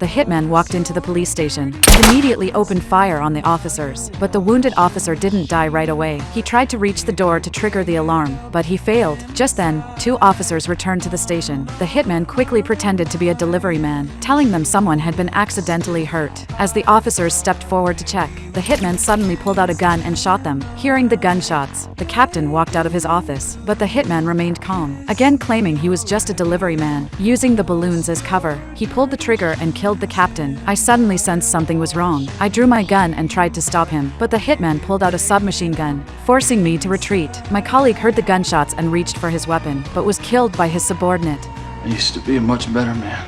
The hitman walked into the police station and immediately opened fire on the officers. But the wounded officer didn't die right away. He tried to reach the door to trigger the alarm, but he failed. Just then, 2 officers returned to the station. The hitman quickly pretended to be a delivery man, telling them someone had been accidentally hurt. As the officers stepped forward to check, the hitman suddenly pulled out a gun and shot them. Hearing the gunshots, the captain walked out of his office, but the hitman remained calm, again claiming he was just a delivery man. Using the balloons as cover, he pulled the trigger and killed the captain. I suddenly sensed something was wrong. I drew my gun and tried to stop him, but the hitman pulled out a submachine gun, forcing me to retreat. My colleague heard the gunshots and reached for his weapon, but was killed by his subordinate. I used to be a much better man.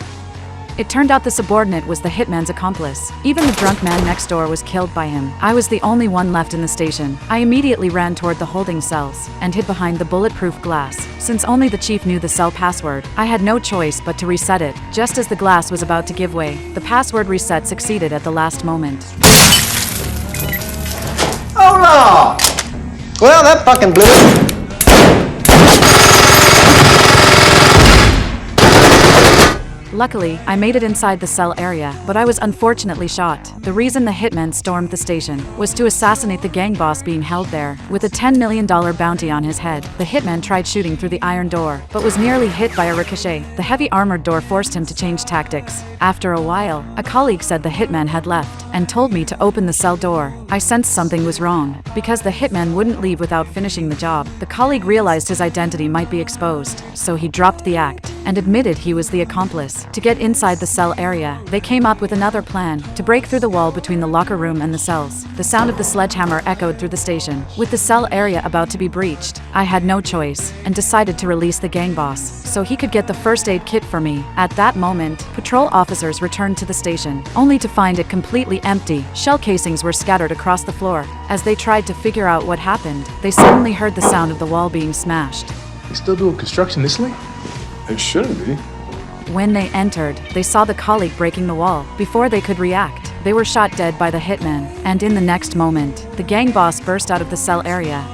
It turned out the subordinate was the hitman's accomplice. Even the drunk man next door was killed by him. I was the only one left in the station. I immediately ran toward the holding cells and hid behind the bulletproof glass. Since only the chief knew the cell password, I had no choice but to reset it. Just as the glass was about to give way, the password reset succeeded at the last moment. Oh no! Well, that fucking blew it. Luckily, I made it inside the cell area, but I was unfortunately shot. The reason the hitman stormed the station was to assassinate the gang boss being held there. With a $10 million bounty on his head, the hitman tried shooting through the iron door, but was nearly hit by a ricochet. The heavy armored door forced him to change tactics. After a while, a colleague said the hitman had left and told me to open the cell door. I sensed something was wrong, because the hitman wouldn't leave without finishing the job. The colleague realized his identity might be exposed, so he dropped the act and admitted he was the accomplice. To get inside the cell area, they came up with another plan, to break through the wall between the locker room and the cells. The sound of the sledgehammer echoed through the station. With the cell area about to be breached, I had no choice and decided to release the gang boss so he could get the first aid kit for me. At that moment, patrol officers returned to the station, only to find it completely empty. Shell casings were scattered across the floor. As they tried to figure out what happened, they suddenly heard the sound of the wall being smashed. They still doing construction this late? It shouldn't be. When they entered, they saw the colleague breaking the wall. Before they could react, they were shot dead by the hitman. And in the next moment, the gang boss burst out of the cell area.